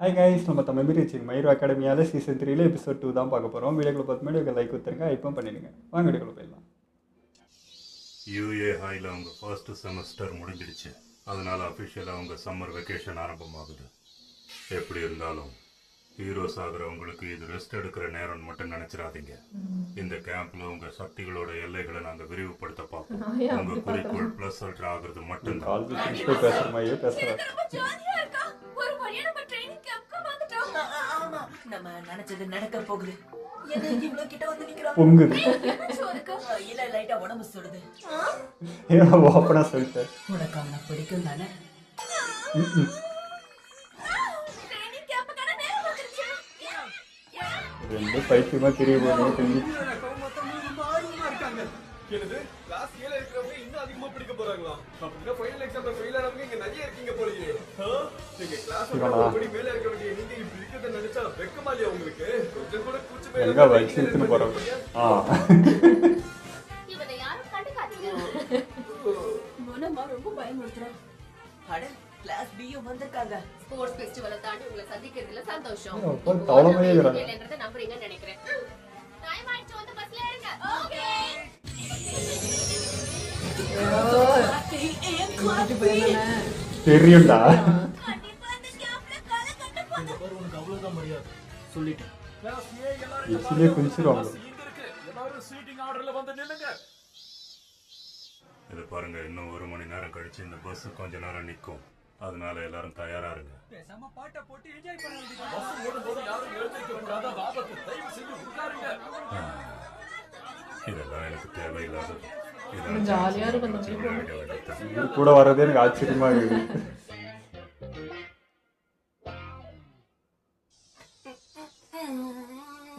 Hi guys, நம்ம Tamil reaching Mayur அகாடமியால் season 3 episode 2 தான் பார்க்க போகிறோம். வீடியோக்குள்ள பார்த்து முன்னாடி லைக் கொடுத்துருங்க, இப்போ பண்ணிடுங்க. வாங்க வீடியோக்குள்ள போயிடலாம். யூஏ ஹையில் அவங்க ஃபர்ஸ்ட் செமஸ்டர் முடிஞ்சிடுச்சு. அதனால் அஃபிஷியலாக அவங்க சம்மர் வெக்கேஷன் ஆரம்பமாகுது. எப்படி இருந்தாலும் ஹீரோஸ் ஆகிறவங்களுக்கு இது ரெஸ்ட் எடுக்கிற நேரம்னு மட்டும் நினச்சிடாதீங்க. இந்த கேம்பில் உங்கள் சக்திகளோட எல்லைகளை நாங்கள் விரிவுபடுத்த பார்ப்போம். உங்கள் குறிக்கோள் ப்ளஸ் அல்ட்ரா ஆகிறது மட்டும்தான். பேசுகிற மாதிரியே பேசுகிறேன். நம்ம நினைச்சது நடக்க போகுது. பொங்குது. இல்ல லைட்டா உடம்பு சுடுது. ஓப்பனா சொல்லிட்டேன். உனக்கு அவனை பிடிக்கும் தானே? ரெண்டு பைத்தியமா தெரிய போகுது. தெரிஞ்சு என்னது கிளாஸ் ஏல இருக்கறவங்க இன்னும் அதிகமா படிக்க போறாங்களா? அப்படினா ஃபைனல் எக்ஸாம்ல ஃபெயில் ஆனவங்க இங்க நிறைய இருக்கீங்க போலயே. நீங்க கிளாஸ்ல ஒருபடி மேல இருக்க வேண்டிய நீங்க இப்படி இருக்கத நினைச்சா வெக்கமா இல்லையா உங்களுக்கு? கொஞ்சம் கூட கூச்சமே இல்ல. எங்க வச்சிட்டு போறோம். இவனை யாரும் கண்டுக்காதீங்க. மனமா ரொம்ப பயமுறுத்துறா. அட கிளாஸ் பியும் வந்திருக்காங்க. ஸ்போர்ட்ஸ் ஃபெஸ்டிவலை தாண்டி உங்களை சந்திக்கிறதுல சந்தோஷம். அப்போ தவளமையே இருக்கறாங்க. இல்லன்றத நம்புறீங்கன்னு நினைக்கிறேன். டைம் ஆயிடுச்சு, வந்து பஸ்ல ஏறுங்க. ஓகே. தெரியும்டா. கண்டிப்பா இந்த கேப்ல கால கட்ட போறேன். உனக்கு அவ்வளவுதான் மரியாதை சொல்லிட்டேன். கிளாஸ் ஏ எல்லாரும் இசிலே குஞ்சிருவாங்க. இங்க இருக்கு. எல்லாரும் சீட்டிங் ஆர்டர்ல வந்து நில்லுங்க. இது பாருங்க, இன்னும் 1 மணி நேரம் கழிச்சு இந்த பஸ் கொஞ்ச நேரம் நிற்கும். அதனால எல்லாரும் தயாரா இருங்க. பேசாம பாட்டை போட்டு என்ஜாய் பண்ண வேண்டியது. பஸ் ஓடும்போது யாரும் எழுந்திருக்க கூடாது. ஆபத்து. தயவு செஞ்சு உட்காருங்க. இதெல்லாம் எனக்கு தேவையில்லாதது. ஜாலியா இருக்கும். இது கூட வர்றதே எனக்கு ஆச்சரியமா இருக்குது.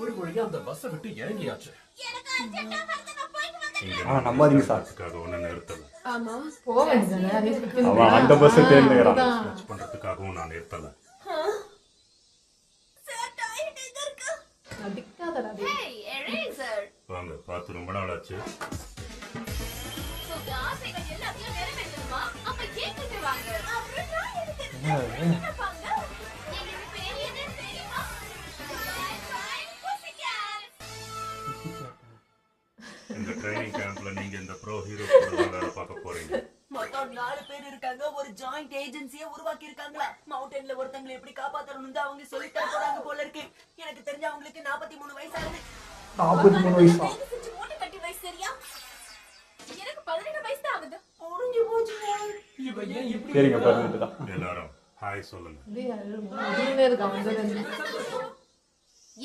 ஒரு வழியா அந்த பஸ்ஸை விட்டு இறங்கியாச்சு. நம்பாதீங்க சார். ஒன்னும் நிறுத்தல. ஆமா போக வேண்டியதானே? அதே சுத்தி அவன் அந்த பஸ் தேர்ந்தெடுக்கிறான். சர்ச் பண்றதுக்காகவும் நான் நிறுத்தல. அடிக்காதடா டேய். ஹே எரேசர். வாங்க, பார்த்து ரொம்ப நாள் ஆச்சு. உங்க ஆசைகள் எல்லாத்தையும் நிறைவேற்றணுமா? அப்ப கேட்டுட்டு வாங்க. அப்புறம் நான் எதுக்கு நினைப்பாங்க? எங்களுக்கு பேர் என்ன தெரியுமா? இந்த ட்ரைனிங் கேம்ப்ல நீங்க இந்த ப்ரோ ஹீரோ கூட வேலை பார்க்க போறீங்க. மொத்தம் 4 பேர் இருக்காங்க. ஒரு ஜாயிண்ட் ஏஜென்சியை உருவாக்கி இருக்காங்களா? மவுண்டன்ல ஒருத்தங்களை எப்படி காப்பாத்தணும்னு அவங்க சொல்லித் தர போறாங்க போல இருக்கு. எனக்கு தெரிஞ்ச அவங்களுக்கு 43 வயசு ஆகுது. 43 வயசா? மூட்டை கட்டி வயசு சரியா? எனக்கு 17 வயசு தான் ஆகுது. முடிஞ்சு போச்சு. இவன் ஏன் இப்படி சரிங்க, பர்மிட் தான். எல்லாரும் ஹாய் சொல்லுங்க. டேய் அதுல இருக்கான் வந்து.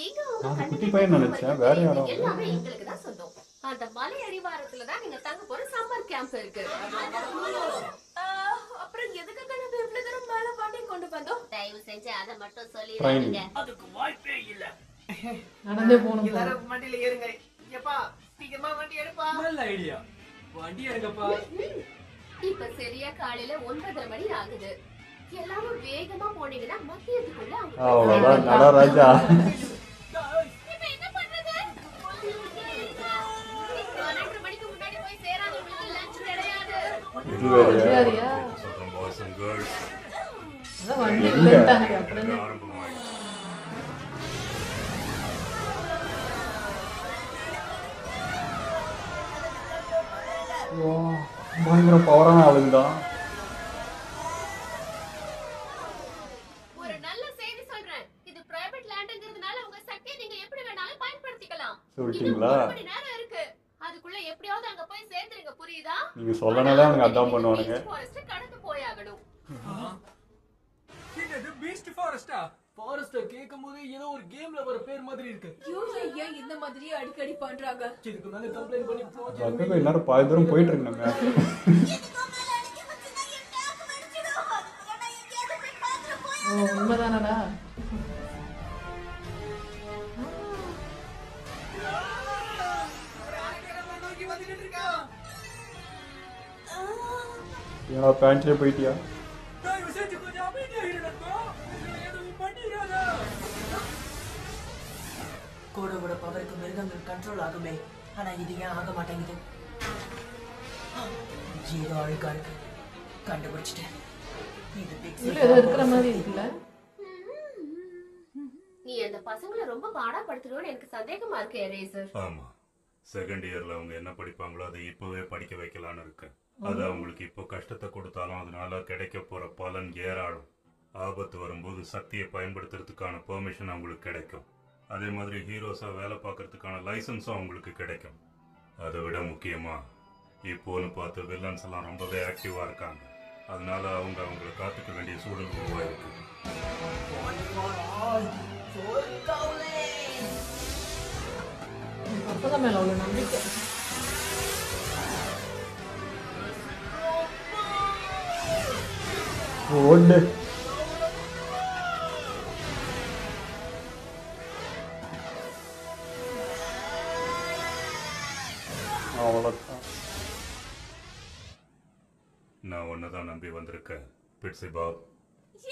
எங்க நான் குட்டி பையன் நினைச்சேன், வேற யாரும். எல்லாமே எங்களுக்கு தான் சொந்தம். அந்த மலை அடிவாரத்துல தான் நீங்க தங்க போற சம்மர் கேம்ப் இருக்கு. அப்புறம் எதுக்காக நம்ம இவ்வளவு தூரம் மேல பாட்டி கொண்டு வந்தோம்? தயவு செஞ்சு அதை மட்டும் சொல்லிடுங்க. அதுக்கு வாய்ப்பே இல்ல. நடந்தே போணும். எல்லாரும் வண்டியில ஏறுங்க. எப்பா சீக்கிரமா வண்டி எடுப்பா. நல்ல ஐடியா. வண்டி எடுங்கப்பா. இப்ப சரியா காலையில 9:30 மணி ஆகுது. எல்லாரும் வேகமா போனீங்கன்னா மத்தியத்துக்குள்ள அவ்வளவுதான் நடராஜா. இப்ப என்ன பண்றது? 12 மணிக்கு முன்னாடி போய் சேராதவங்களுக்கு லஞ்ச் கிடையாது. இது வேறயா? சரியா? சொல்றேன் பாய்ஸ் அண்ட் கேர்ள்ஸ். அதான் வண்டி இல்லட்டாங்க அப்புறம் ஆரம்பமாயிடுச்சு. பயங்கர பவரான ஆளுங்க தான். ஒரு நல்ல செய்தி சொல்றேன். இது பிரைவேட் லேண்ட்ங்கிறதுனால உங்க சக்தியை நீங்க எப்படி வேணாலும் பயன்படுத்திக்கலாம். சொல்லிட்டீங்களா? இன்னும் 1 மணி நேரம் இருக்கு. அதுக்குள்ள எப்படியாவது அங்க போய் சேர்ந்துருங்க, புரியுதா? நீங்க சொல்லனாலே அவங்க அதான் பண்ணுவானுங்க. ஃபாரஸ்ட் கடந்து போயாகணும். என்னது பீஸ்ட் ஃபாரஸ்டா? ஃபாரஸ்ட கேக்கும்போது ஏதோ ஒரு கேம்ல வர பேர் மாதிரி இருக்கு. ஏன் இந்த மாதிரி அடிக்கடி பண்றாங்க? இதுக்கு மேல கம்ப்ளைண்ட் பண்ணி போச்சு. பக்கத்துல எல்லாரும் பாதி தூரம் போயிட்டு இருக்கு நம்ம. உண்மைதானடா? ஏன்னா பேண்ட்லயே போயிட்டியா? தயவு செஞ்சு கொஞ்சம் அமைதியா இருடா. எதுவும் பண்ணிடாத. கோடோட பவருக்கு மிருகங்கள் கண்ட்ரோல் ஆகுமே. ஆனா இது ஏன் ஆக மாட்டேங்குது? ஏதோ அழுக்கா இருக்கு. கண்டுபிடிச்சிட்டேன். இது உள்ள ஏதோ இருக்கிற மாதிரி இருக்குல்ல? பசங்களை ரொம்ப பாடாப்படுத்துறோம்னு எனக்கு சந்தேகமா இருக்கு எரேசர். ஆமா, செகண்ட் இயர்ல அவங்க என்ன படிப்பாங்களோ அதை இப்பவே படிக்க வைக்கலான்னு இருக்கேன். அது அவங்களுக்கு இப்போ கஷ்டத்தை கொடுத்தாலும் அதனால கிடைக்க போற பலன் ஏராளம். ஆபத்து வரும்போது சக்தியை பயன்படுத்துறதுக்கான பெர்மிஷன் அவங்களுக்கு கிடைக்கும். அதே மாதிரி ஹீரோஸா வேலை பார்க்கறதுக்கான லைசன்ஸும் அவங்களுக்கு கிடைக்கும். அதை விட முக்கியமா இப்போன்னு பார்த்து வில்லன்ஸ் எல்லாம் ரொம்பவே ஆக்டிவா இருக்காங்க. அதனால அவங்களை காத்துக்க வேண்டிய சூழல் உருவாயிருக்கு. அப்பதான் மேல அவ்வளவு நம்பிக்கை. ஓடு அவ்வளோதான். நான் ஒன்னதான் நம்பி வந்திருக்கேன் பிட்ஸி பாப்.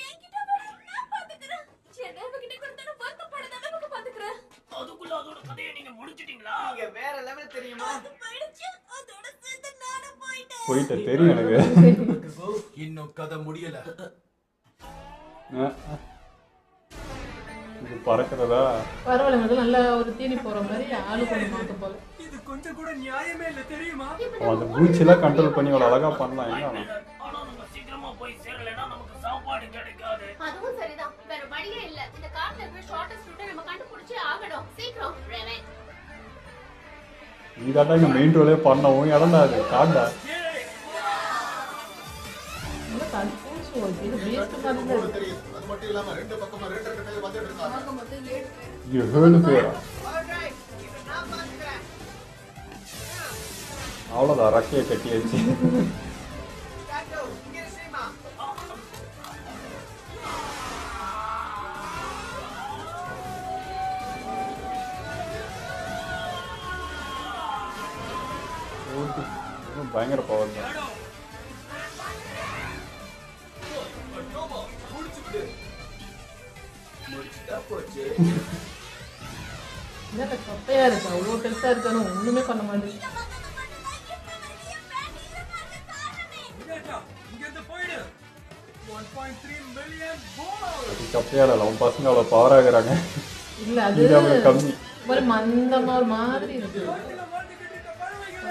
என்கிட்ட வர நான் பாத்துக்கறேன். சேதேவகிட்ட கொடுத்தன வருத்தப்படாத அளவுக்கு பாத்துக்கறேன். அதுக்குள்ள அதோட கதையை நீங்க முடிச்சிட்டீங்களா? நீங்க வேற லெவல் தெரியுமா? போயிடுச்சு. அதோட சேர்த்து நானும் போயிட்டேன். போயிட்ட தெரியும் எனக்கு. இன்னும் கதை முடியல. இது பறக்கிறதா? பரவாயில்ல மேடம், நல்ல ஒரு தீனி போற மாதிரி ஆளு கொண்டு மாத்த போல. இது கொஞ்சம் கூட நியாயமே இல்ல தெரியுமா? அந்த பூச்சிலாம் கண்ட்ரோல் பண்ணி அவ்வளோ அழகா பண்ணலாம். என்ன ஆனா நம்ம சீக்கிரமா போய் சேரலைன்னா நமக்கு சாப்பாடு கிடைக்காது. அதுவும் சரிதான். வேற வழியே இல்ல. இந்த கார்ல இருக்கிற ஷார்ட்டஸ்ட் ரூட்டை நம்ம கண்டுபிடிச்சே ஆகணும். சீக்கிரம் ரெவன். நீ தாண்டா இங்கே மெயின் ரோலே பண்ணவும் இடம்டா அது காண்டா. நல்லா தடி பூச்சி ஓகே. இது வேஸ்ட் மாதிரி தான் இருக்கு. அது மட்டும் இல்லாம ரெண்டு பக்கமா ரெண்டு பேர் வந்துட்டு இருக்காங்க. 7 பேரா? அவ்வளோதான், ரக்கையை கட்டியாச்சு. பயங்கர பவர் தான். என்ன கப்பையா இருக்கு, அவ்வளோ பெருசா இருக்கானு ஒண்ணுமே பண்ண மாட்டேங்குது. இங்க இருந்து போயிடு. 1.3 மில்லியன் போல். அது கப்பையால அவன் பசங்க அவ்வளோ பவர் ஆகுறாங்க. இல்ல அது இது அவங்களுக்கு கம்மி. ஒரு மந்தமா ஒரு மாதிரி இருக்கு.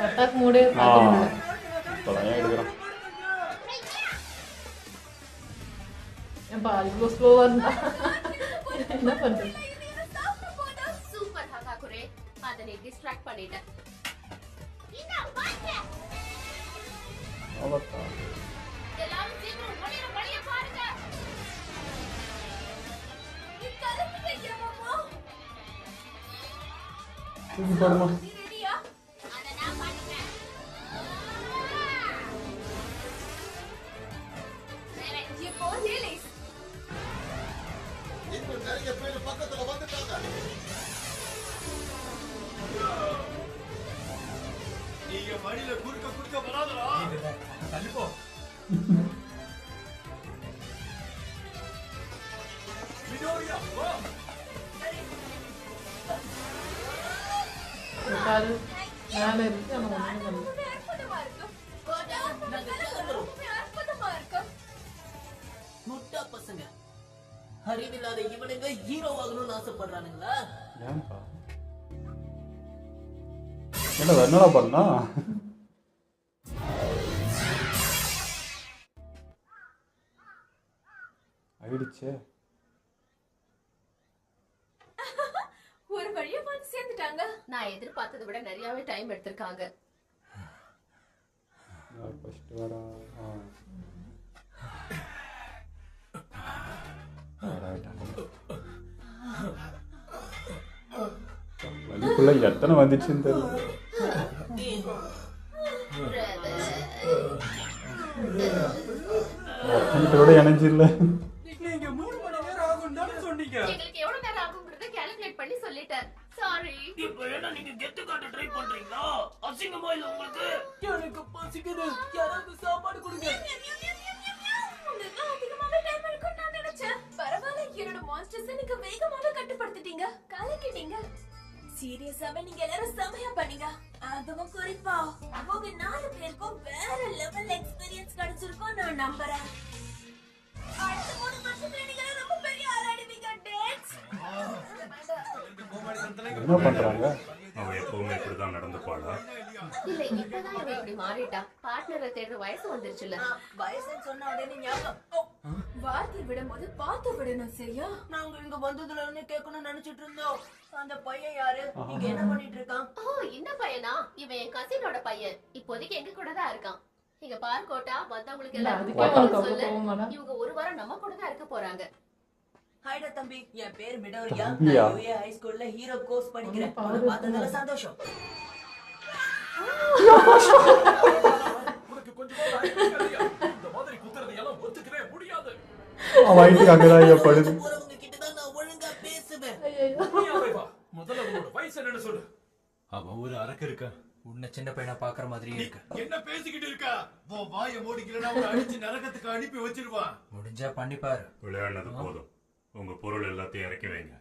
அட்டாக் மோடே பார்க்க முடியல. இப்போதான் ஏன் எடுக்கிறான்? ஏன்பா இவ்வளோ ஸ்லோவா இருந்தா என்ன பண்றது? சூப்பர் ஹகாகுரே. அத நீ டிஸ்ட்ராக்ட் பண்ணிட்ட. இந்த வாங்க. அவ்வளோதான். எல்லாரும் சீக்கிரம் ஓடிற வழிய பாருங்க. நீ கலந்து வைக்கிற மாமா. தூக்கி போடுமா? நீ ரெடியா? அத நான் பண்ணிட்டேன். ரெவன் இப்போ ரிலீஸ். இன்னும் நிறைய பேர் பக்கத்துல வந்துட்டாங்க. நீங்க வழியில குறுக்க வராதடா. தள்ளிப்போ. விடோரியா வா. கால் மேல இருக்கு ஆனா ஒண்ணும் பண்ணல. அற்புதமா இருக்கு. கோட்டா ரொம்ப அற்புதமா இருக்கு. முட்டா பசங்க, அறிவில்லாத இவனுங்க ஹீரோ ஆகணும்னு ஆசைப்படுறானுங்களா? ஏன்பா? என்னடா பண்ணா? ஆயிடுச்சே. ஒரு வழியா வந்து சேர்ந்துட்டாங்க. நான் எதிர்பார்த்ததை விட நிறையவே டைம் எடுத்திருக்காங்க. ஃபர்ஸ்ட் வரா. வலிக்குள்ள எத்தனை வந்துச்சுன்னு தெரியல. இதோட எனர்ஜி இல்லை. நீங்க 3 மணி நேரம் ஆகும் தானே சொன்னீங்க. எங்களுக்கு எவ்வளவு நேரம் ஆகும்ங்கறத கால்குலேட் பண்ணி சொல்லிட்டேன். சாரி. இப்ப என்ன நீங்க கெத்து காட்ட ட்ரை பண்றீங்களா? அசிங்கமா இல்ல உங்களுக்கு? எனக்கு பசிக்குது, யாராவது சாப்பாடு கொடுங்க. உங்களுக்கு அதிகமாவே டைம் இருக்கும்னு நான் நினைச்சேன். பரவாயில்ல, என்னோட மான்ஸ்டர்ஸை நீங்க வேகமாவே கட்டுப்படுத்திட்டீங்க, கலக்கிட்டீங்க. சீரியஸாவே நீங்க எல்லாரும் செமையா பண்ணீங்க. அதுவும் குறிப்பா அவங்க 4 பேருக்கும் வேற லெவல் எக்ஸ்பீரியன்ஸ் கிடைச்சிருக்கும் நான் நம்புறேன். அடுத்த 3 மாசத்துல நீங்க ரொம்ப பெரிய ஆளாடுவீங்க டேட்ஸ். என்ன பண்றாங்க? அவன் எப்பவுமே இப்படிதான் நடந்துப்பாளா? இல்ல இப்பதான் இவ இப்படி மாறிட்டா. பார்ட்னரை தேடுற வயசு வந்துருச்சுல. வயசுன்னு சொன்ன உடனே ஞாபகம். வார்த்தை விடும்போது பார்த்து விடணும் சரியா? நாங்க இங்க வந்ததுல இருந்து கேட்கணும்னு நினைச்சிட்டு இருந்தோம். அந்த பையன் யாரு? இங்க என்ன பண்ணிட்டு இருக்கான்? இந்த பையனா? இவன் என் கசினோட பையன். இப்போதைக்கு எங்க கூட தான் இருக்கான். இங்க பார் கோட்டா, வந்தவங்களுக்கு இல்ல, எல்லாரும் அதுக்கே உனக்கு அவ்வளவு சொல்லு. கோவமாடா? இவங்க ஒரு வாரம் நம்ம கூட தான் இருக்க போறாங்க. ஹாய்டா தம்பி, என் பேர் மிடோரியா. தம்பியா? நான் UA ஹை ஸ்கூல்ல ஹீரோ கோர்ஸ் படிக்கிறேன். பாரு, உன்னை பார்த்ததுல சந்தோஷம். உனக்கு கொஞ்சம் அறிவு இல்லையா? இந்த மாதிரி குத்துறது எல்லாம் ஒத்துக்கவே முடியாது. அவன் வயிற்றுக்கு அங்கதான் ஐயா படுது. போறவங்க கிட்ட தான் நான் ஒழுங்கா பேசுவேன். நீ வா. முதல்ல உன்னோட வயசு என்னன்னு சொல்லு. அவன் ஒரு அரக்கு இருக்கா. உன்னை சின்ன பையனா பாக்குற மாதிரியே இருக்கு. என்ன பேசிக்கிட்டு இருக்கா? உன் வாயை மூடிக்கிறேன்னா அவனை அடிச்சு நரகத்துக்கு அனுப்பி வச்சிருவான். முடிஞ்சா பண்ணிப்பாரு. விளையாடினது போதும். உங்க பொருள் எல்லாத்தையும் இறக்கி வைங்க.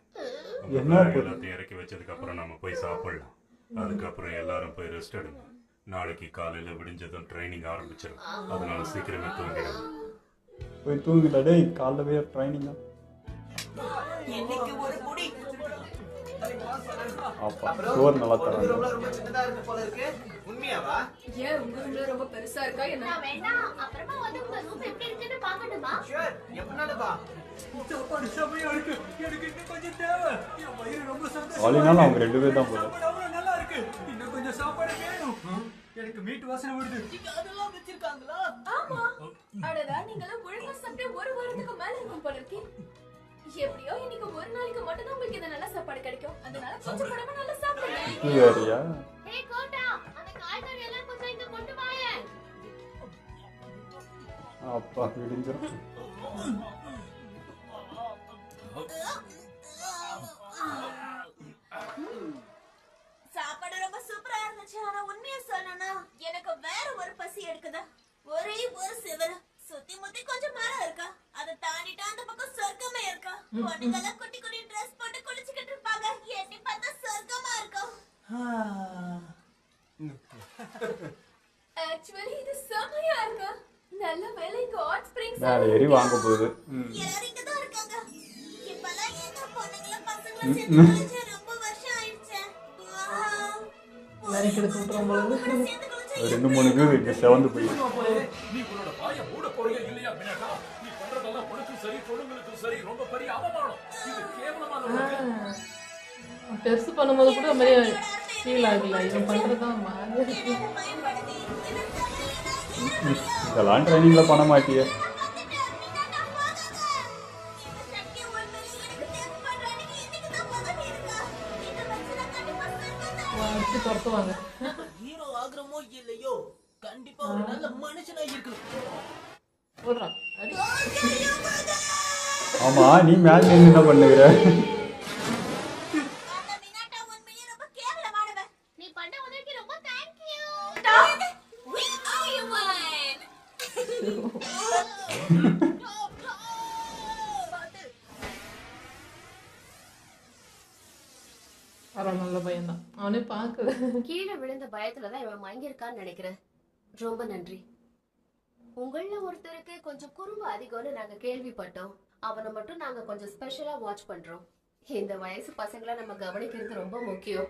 உங்க என்ன bag பொருள்? எல்லாத்தையும் இறக்கி வச்சதுக்கு அப்புறம் நம்ம போய் சாப்பிடலாம். அதுக்கப்புறம் எல்லாரும் போய் ரெஸ்ட் எடுங்க. நாளைக்கு காலையில விடிஞ்சதும் ட்ரைனிங் ஆரம்பிச்சிடும். அதனால சீக்கிரமே தூங்கிடுங்க. போய் தூங்குடா டேய், காலைல போய் ட்ரைனிங்கா. இன்னைக்கு ஒரு குடி. அப்பா சோறு நல்லா தராங்க. ரொம்ப சின்னதா இருக்கு போல இருக்கு. உண்மையாவா? ஏன் உங்க ரூம்ல ரொம்ப பெருசா இருக்கா என்ன? நான் வேணா அப்புறமா வந்து உங்க ரூம் எப்படி இருக்குன்னு பாக்கட்டுமா? ஷூர். எப்பனாலும் வா. சாப்பாடு செமையா இருக்கு. எனக்கு இன்னும் கொஞ்சம் தேவை. என் வயிறு ரொம்ப சந்தோஷமா வாலினாலும் அவங்க 2 பேர் தான் போல. சாப்பாடு அவ்வளவு நல்லா இருக்கு. இன்னும் கொஞ்சம் சாப்பாடு வேணும். எனக்கு மீட் வாசனை வருது. இங்க அதெல்லாம் வச்சிருக்காங்களா? ஆமா. அடடா, நீங்களாம் ஒழுங்கா சாப்பிட்டு ஒரு வாரத்துக்கு மேல இருக்கும் போல இருக்கே. எப்படியோ இன்னைக்கு ஒரு நாளைக்கு மட்டும் தான் உங்களுக்கு இந்த நல்ல சாப்பாடு கிடைக்கும். அதனால கொஞ்சம் கூடவே நல்லா சாப்பிடுங்க. நீ வேறியா? ஏய் கோட்டா, அந்த காய்கறி எல்லாம் கொஞ்சம் இங்க கொண்டு வாயே. அப்பா விடிஞ்சிரும். சாப்பாடு ரொம்ப சூப்பரா இருந்துச்சு. ஆனா உண்மையா சொல்லணும்னா எனக்கு வேற ஒரு பசி எடுக்குது. ஒரே ஒரு சிவரு சுத்தி முத்தி கொஞ்சம் மரம் இருக்கா, அதை தாண்டிட்டு அந்த பக்கம் சொர்க்கமே இருக்கா. பொண்ணுங்கெல்லாம் குட்டி குட்டி ட்ரெஸ் போட்டு குளிச்சுக்கிட்டு இருப்பாங்க. எட்டி பார்த்தா சொர்க்கமா இருக்கும். ஆக்சுவலி இது செமையா இருக்கு. நல்ல வேலை இங்க ஹாட் ஸ்ப்ரிங்ஸ் மேலே ஏறி வாங்க போகுது. எல்லாரும் இங்க தான் இருக்காங்க. இப்பெல்லாம் எங்க பொண்ணுங்கள பசங்கள சேர்த்து குளிச்சு ரொம்ப வருஷம் ஆயிடுச்சு. வேலைக்கு எடுத்து விட்டுறோம் போல இருக்கு. சேர்த்து குளிச்சு 2-3 பேர் இங்க செவந்து போய். நீ உன்னோட வாயை மூட போறியா இல்லையா மினட்டா? நீ பண்றதெல்லாம் உனக்கும் சரி பொண்ணுங்களுக்கும் சரி ரொம்ப பெரிய அவமானம். இது கேவலமான ஒண்ணு. பெருசு பண்ணும்போது கூட அந்த மாதிரி ஃபீல் ஆகல. இவன் பண்றதுதான் மாதிரி இருக்கு. பயன்படுத்தி என்ன தவறினா இதெல்லாம் ட்ரைனிங்ல பண்ண மாட்டியே. வச்சு துரத்துவாங்க. ஹீரோ ஆகுறமோ இல்லையோ, கண்டிப்பா ஒரு நல்ல மனுஷனா இருக்கணும். போடுறான் அடி. ஆமா நீ மேல நின்னு என்ன பண்ணுகிற? நீ பண்ண உதவிக்கு ரொம்ப தேங்க் யூ. அவன் நல்ல பையன்தான். அவனே பார்க்கல. கீழே விழுந்த பயத்துலதான் இவன் மயங்கிருக்கான்னு நினைக்கிறேன். ரொம்ப நன்றி. உங்கள ஒருத்தருக்கு கொஞ்சம் குறும்பு அதிகம்னு நாங்க கேள்விப்பட்டோம். அவனை மட்டும் நாங்க கொஞ்சம் ஸ்பெஷலா வாட்ச் பண்றோம். இந்த வயசு பசங்களை நம்ம கவனிக்கிறது ரொம்ப முக்கியம்.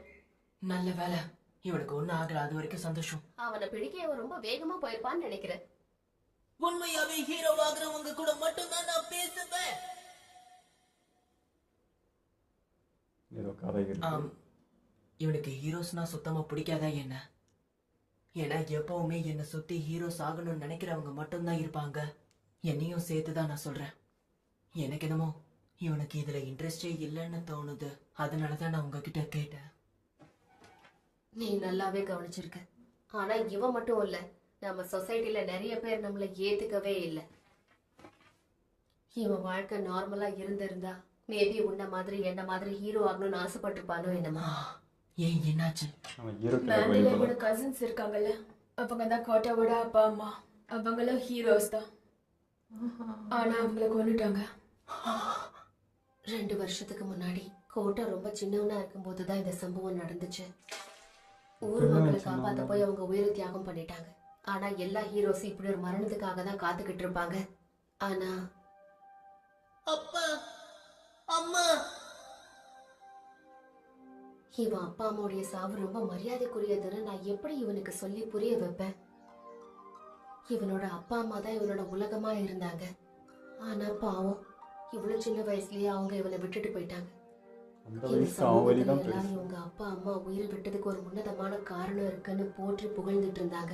நல்ல வேலை, இவனுக்கு ஒண்ணும் ஆகல. அது வரைக்கும் சந்தோஷம். அவனை பிடிக்க இவன் ரொம்ப வேகமா போயிருப்பான்னு நினைக்கிறேன். உண்மையாவே ஹீரோ ஆகுறவங்க கூட மட்டும்தான் நான் பேசுவேன். ஏதோ கதை இருக்கு. இவனுக்கு ஹீரோஸ்னா சுத்தமா பிடிக்காதா என்ன? ஏன்னா எப்பவுமே என்னை சுத்தி ஹீரோஸ் ஆகணும்னு நினைக்கிறவங்க மட்டும்தான் இருப்பாங்க. என்னையும் சேர்த்துதான் நான் சொல்றேன். எனக்கு என்னமோ இவனுக்கு இதுல இன்ட்ரெஸ்டே இல்லைன்னு தோணுது. அதனாலதான் நான் உங்ககிட்ட கேட்டேன். நீ நல்லாவே கவனிச்சிருக்க. ஆனா இவன் மட்டும் இல்ல, நம்ம சொசைட்டில நிறைய பேர் நம்மள ஏத்துக்கவே இல்லை. இவன் வாழ்க்கை நார்மலா இருந்திருந்தா மேபி உன்ன மாதிரி என்ன மாதிரி ஹீரோ ஆகணும்னு ஆசைப்பட்டிருப்பானோ என்னமா. ஏன் என்னாச்சு? அவன் ஹீரோ மேண்டில கிட்ட என்னோட கசின்ஸ் இருக்காங்கல்ல, அவங்க தான் கோட்டாவோட அப்பா அம்மா. அவங்களும் ஹீரோஸ் தான். ஆனா அவங்கள கொன்னுட்டாங்க. 2 வருஷத்துக்கு முன்னாடி கோட்டை ரொம்ப சின்னவனா இருக்கும்போது தான் இந்த சம்பவம் நடந்துச்சு. ஊர் மக்களை காப்பாத்த போய் அவங்க உயிரை தியாகம் பண்ணிட்டாங்க. ஆனா எல்லா ஹீரோஸும் இப்படி ஒரு மரணத்துக்காக தான் காத்துக்கிட்டு இருப்பாங்க. ஆனா அப்பா, அம்மா, இவன் அப்பா அம்மாவுடைய சாவு ரொம்ப மரியாதைக்குரியதுன்னு நான் எப்படி இவனுக்கு சொல்லி புரிய வைப்பேன்? இவனோட அப்பா அம்மா தான் இவனோட உலகமா இருந்தாங்க. ஆனா பாவம், இவ்வளவு சின்ன வயசுலயே அவங்க இவனை விட்டுட்டு போயிட்டாங்க. அந்த இந்த வயசு அவன் வழி சமூகத்துல தான் எல்லாரும் பெருசு. இவங்க அப்பா அம்மா உயிரை விட்டதுக்கு ஒரு உன்னதமான காரணம் இருக்குன்னு போற்றி புகழ்ந்துட்டு இருந்தாங்க.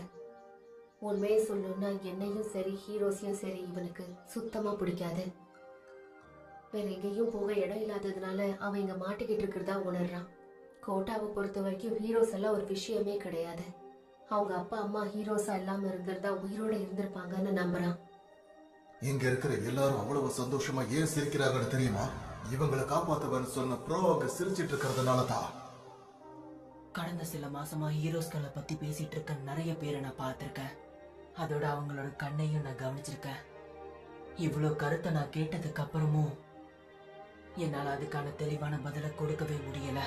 உண்மையை சொல்லணும்னா என்னையும் சரி ஹீரோஸையும் சரி இவனுக்கு சுத்தமா பிடிக்காது. வேற எங்கேயும் போக இடம் இல்லாததுனால அவன் இங்க மாட்டிக்கிட்டு இருக்கிறதா உணர்றான். கோட்டாவை பொறுத்த வரைக்கும் ஹீரோஸ் எல்லாம் ஒரு விஷயமே கிடையாது. அவங்க அப்பா அம்மா ஹீரோஸா இல்லாம இருந்திருந்தா உயிரோட இருந்திருப்பாங்கன்னு நம்புறான். இங்க இருக்கிற எல்லாரும் அவ்வளவு சந்தோஷமா ஏன் சிரிக்கிறாங்கன்னு தெரியுமா? இவங்களை காப்பாத்துவன்னு சொன்ன ப்ரோ அங்க சிரிச்சிட்டு இருக்கிறதுனால தான். கடந்த சில மாசமா ஹீரோஸ்களை பத்தி பேசிட்டு இருக்க நிறைய பேரை நான் பார்த்திருக்கேன். அதோட அவங்களோட கண்ணையும் நான் கவனிச்சிருக்கேன். இவ்வளோ கருத்தை நான் கேட்டதுக்கு அப்புறமும் என்னால் அதுக்கான தெளிவான பதிலை கொடுக்கவே முடியல.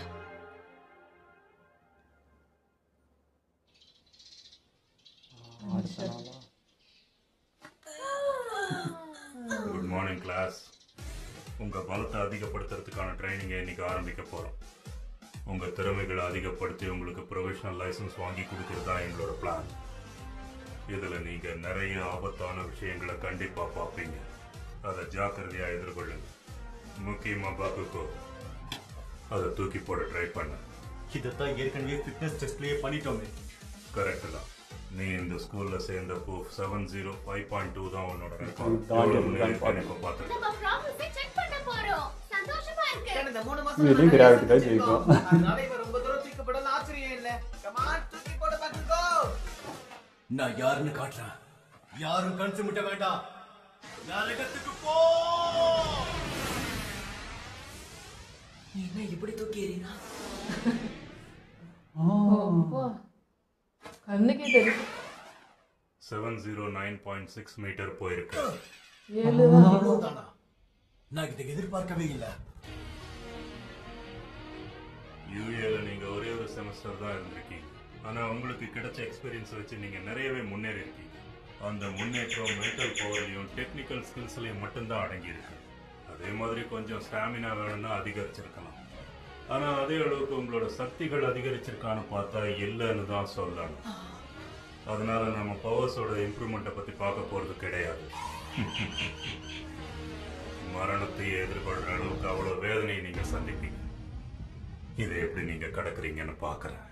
அடுத்த நாளா? Good morning class. உங்கள் பலத்தை அதிகப்படுத்துறதுக்கான ட்ரைனிங்கை இன்னைக்கு ஆரம்பிக்க போகிறோம். உங்கள் திறமைகளை அதிகப்படுத்தி உங்களுக்கு ப்ரொஃபஷனல் லைசன்ஸ் வாங்கி கொடுக்கறது தான் எங்களோட பிளான். இதில் நீங்கள் நிறைய ஆபத்தான விஷயங்களை கண்டிப்பாக பார்ப்பீங்க. அதை ஜாக்கிரதையாக எதிர்கொள்ளுங்க. முக்கியமாக பாக்குக்கோ அதை தூக்கி போட ட்ரை பண்ண. இதைத்தான் ஏற்கனவே ஃபிட்னஸ் டெஸ்ட்லேயே பண்ணிட்டோமே. கரெக்டு தான். நீ இந்த ஸ்கூலில் சேர்ந்தப்போ 705.2 தான் உன்னோட ரெக்கார்ட். தாண்டி எவ்வளவு இருக்கான்னு நேரம் இப்போ பார்த்துருக்கேன். நம்ம ப்ராப்ளத்தை செக் பண்ண போறோம். சந்தோஷமா இருக்கு. இந்த 3 இது gravity தான் ஜெயிக்கும். அதனால இவன் ரொம்ப தூரம் தூக்கப்படல ஆச்சரியம் இல்ல. கமான் தூக்கி போட பாத்துக்கோ. நான் யாருன்னு காட்டுறேன். யாரும் கண் சிமிட்ட வேண்டாம். நரகத்துக்கு போ. என்ன இப்படி தூக்கி எறினா? கண்ணுக்கே தெரியும். 709.6 மீட்டர் போயிருக்கு. 7 தான். இவ்வளவுதானா? நான் இதை எதிர்பார்க்கவே இல்லை. யூஏல நீங்க ஒரே ஒரு செமஸ்டர் தான் இருந்திருக்கீங்க. ஆனா உங்களுக்கு கிடைச்ச எக்ஸ்பீரியன்ஸ் வச்சு நீங்க நிறையவே முன்னேறி இருக்கீங்க. அந்த முன்னேற்றம் மென்டல் பவர்லையும் டெக்னிக்கல் ஸ்கில்ஸ்லையும் மட்டும்தான் அடங்கி இருக்கு. அதே மாதிரி கொஞ்சம் ஸ்டாமினா வேணும்னா அதிகரிச்சிருக்கலாம். ஆனா அதே அளவுக்கு உங்களோட சக்திகள் அதிகரிச்சிருக்கான்னு பார்த்தா இல்லைன்னு தான் சொல்லணும். அதனால நம்ம பவர்ஸோட இம்ப்ரூவ்மெண்ட்டை பத்தி பார்க்க போறது கிடையாது. மரணத்தை எதிர்கொள்ற அளவுக்கு அவ்வளவு வேதனையை நீங்க சந்திப்பீங்க. இதை எப்படி நீங்க கடக்குறீங்கன்னு பாக்குறேன்.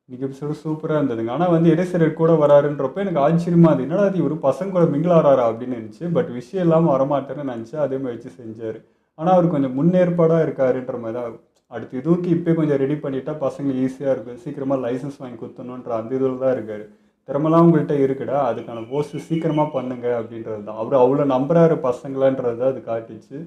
இன்னைக்கு எபிசோடு சூப்பராக இருந்ததுங்க. ஆனால் வந்து எரேசர் கூட வராருன்றப்ப எனக்கு ஆச்சரியமா அது என்னடா அது இவர் பசங்க கூட மிங்கிள் ஆறாரா அப்படின்னு நினச்சி. பட் விஷயம் இல்லாமல் வரமாட்டேன்னு நினச்சி அதே மாதிரி வச்சு செஞ்சார். ஆனால் அவர் கொஞ்சம் முன்னேற்பாடாக இருக்காருன்ற மாதிரி தான். அடுத்து இதுவுக்கு இப்போ கொஞ்சம் ரெடி பண்ணிட்டா பசங்களுக்கு ஈஸியாக இருக்கும். சீக்கிரமாக லைசன்ஸ் வாங்கி கொடுத்தணுன்ற அந்த இதில் தான் இருக்கார். திறமெல்லாம் உங்கள்கிட்ட இருக்குடா, அதுக்கான போஸ்ட் சீக்கிரமாக பண்ணுங்க அப்படின்றது தான். அவர் அவ்வளோ நம்புறாரு பசங்களான்றது தான் அது காட்டிச்சு.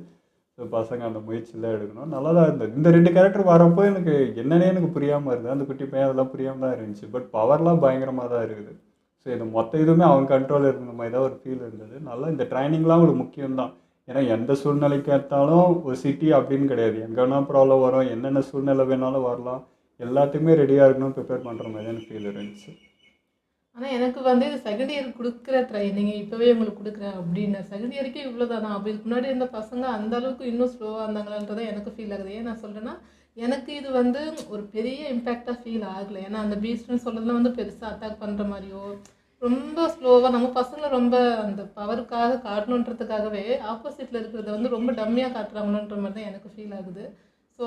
ஸோ பசங்க அந்த முயற்சியெல்லாம் எடுக்கணும். நல்லா தான் இருந்தது. இந்த 2 கேரக்டர் வரப்போ எனக்கு என்னன்னே எனக்கு புரியாமல் இருந்தது. அந்த குட்டி பையன் அதெல்லாம் புரியாமல் தான் இருந்துச்சு. பட் பவர்லாம் பயங்கரமாக தான் இருக்குது. ஸோ இது மொத்த இதுவுமே அவங்க கண்ட்ரோலில் இருந்த மாதிரி தான் ஒரு ஃபீல் இருந்தது. நல்லா இந்த ட்ரைனிங்லாம் உங்களுக்கு முக்கியம்தான். ஏன்னா எந்த சூழ்நிலைக்கு ஏற்றாலும் ஒரு சிட்டி அப்படின்னு கிடையாது. எங்கே வேணாலும் ப்ராப்ளம் வரும், என்னென்ன சூழ்நிலை வேணாலும் வரலாம். எல்லாத்துக்குமே ரெடியாக இருக்கணும், ப்ரிப்பேர் பண்ணுற மாதிரி தான் எனக்கு ஃபீல் இருந்துச்சு. ஆனால் எனக்கு வந்து இது செகண்ட் இயர் கொடுக்குற ட்ரைனிங் இப்போவே உங்களுக்கு கொடுக்குறேன் அப்படின்னு. செகண்ட் இயருக்கே இவ்வளோ தானா? அப்போ இதுக்கு முன்னாடி இருந்த பசங்க அந்த அளவுக்கு இன்னும் ஸ்லோவாக இருந்தாங்களான்றதான் எனக்கு ஃபீல் ஆகுது. ஏன் நான் சொல்கிறேன்னா, எனக்கு இது வந்து ஒரு பெரிய இம்பேக்டாக ஃபீல் ஆகலை. ஏன்னா அந்த பீஸ்ட்னு சொல்கிறதுலாம் வந்து பெருசாக அட்டாக் பண்ணுற மாதிரியோ ரொம்ப ஸ்லோவாக நம்ம பசங்களை ரொம்ப அந்த பவருக்காக காட்டணுன்றதுக்காகவே ஆப்போசிட்டில் இருக்கிறத வந்து ரொம்ப டம்மியாக காட்டுறாங்களோன்ற மாதிரி தான் எனக்கு ஃபீல் ஆகுது. ஸோ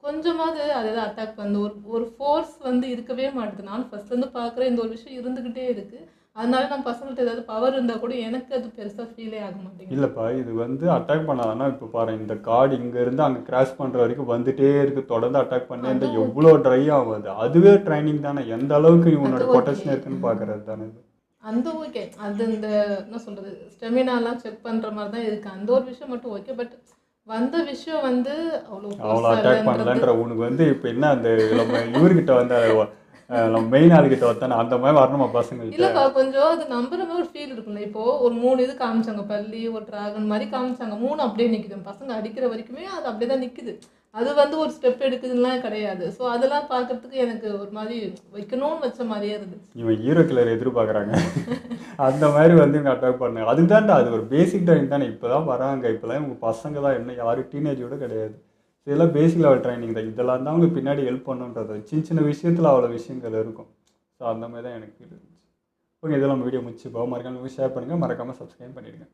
கொஞ்சமாவது அதை தான் அட்டாக் வந்து ஒரு ஃபோர்ஸ் வந்து இருக்கவே மாட்டுது. நான் ஃபஸ்ட்லேருந்து பார்க்குறேன் இந்த ஒரு விஷயம் இருந்துக்கிட்டே இருக்குது. அதனால நம்ம பசங்கள்ட்ட ஏதாவது பவர் இருந்தால் கூட எனக்கு அது பெருசாக ஃபீலே ஆக மாட்டேங்குது. இல்லைப்பா, இது வந்து அட்டாக் பண்ணாதானா இப்போ பாரு, இந்த கார்டு இங்கேருந்து அங்கே கிராஸ் பண்ணுற வரைக்கும் வந்துட்டே இருக்குது. தொடர்ந்து அட்டாக் பண்ணி இந்த எவ்வளோ ட்ரை ஆகுது. அதுவே ட்ரைனிங் தானே. எந்த அளவுக்கு இவனோட பொட்டன்ஷியல் இருக்குன்னு பார்க்குறது தானே இது. அந்த ஓகே, அது இந்த என்ன சொல்கிறது ஸ்டெமினாலாம் செக் பண்ணுற மாதிரி தான் இருக்குது. அந்த ஒரு விஷயம் மட்டும் ஓகே. பட் வந்த விஷயம் வந்து அவ்வளோ அட்டாக் பண்ணலன்ற உனக்கு வந்து இப்போ என்ன அந்த நம்ம இவர்கிட்ட வந்து நம்ம மெயின் ஆளுகிட்ட வந்தானே அந்த மாதிரி வரணுமா பசங்க? இல்லைப்பா, கொஞ்சம் அது நம்புற மாதிரி ஒரு ஃபீல் இருக்குல்ல. இப்போது ஒரு 3 இது காமிச்சாங்க, பள்ளி ஒரு ட்ராகன் மாதிரி காமிச்சாங்க. 3 அப்படியே நிற்குது. பசங்க அடிக்கிற வரைக்குமே அது அப்படியே தான் நிற்குது. அது வந்து ஒரு ஸ்டெப் எடுக்குதுலாம் கிடையாது. ஸோ அதெல்லாம் பார்க்கறதுக்கு எனக்கு ஒரு மாதிரி வைக்கணும்னு வச்ச மாதிரியே இருந்துச்சு. இவன் ஹீரோ கில்லர் எதிர்பார்க்குறாங்க அந்த மாதிரி வந்து இவங்க அட்டாக் பண்ணாங்க. அதுதான்டா அது ஒரு பேசிக் ட்ரைனிங் தானே. இப்போ தான் வராங்க. இப்போலாம் இவங்க பசங்க தான், என்ன யாரும் டீனேஜோட கிடையாது. இதெல்லாம் பேசிக் லெவல் ட்ரைனிங் தான். இதெல்லாம் தான் அவங்களுக்கு பின்னாடி ஹெல்ப் பண்ணுன்றது. சின்ன சின்ன விஷயத்தில் அவ்வளோ விஷயங்கள் இருக்கும். ஸோ அந்த மாதிரி தான் எனக்கு இருந்துச்சு. ஓகே, இதெல்லாம் வீடியோ முடிச்சு போக மறக்காம ஷேர் பண்ணுங்கள், மறக்காமல் சப்ஸ்கிரைப் பண்ணிவிடுங்க.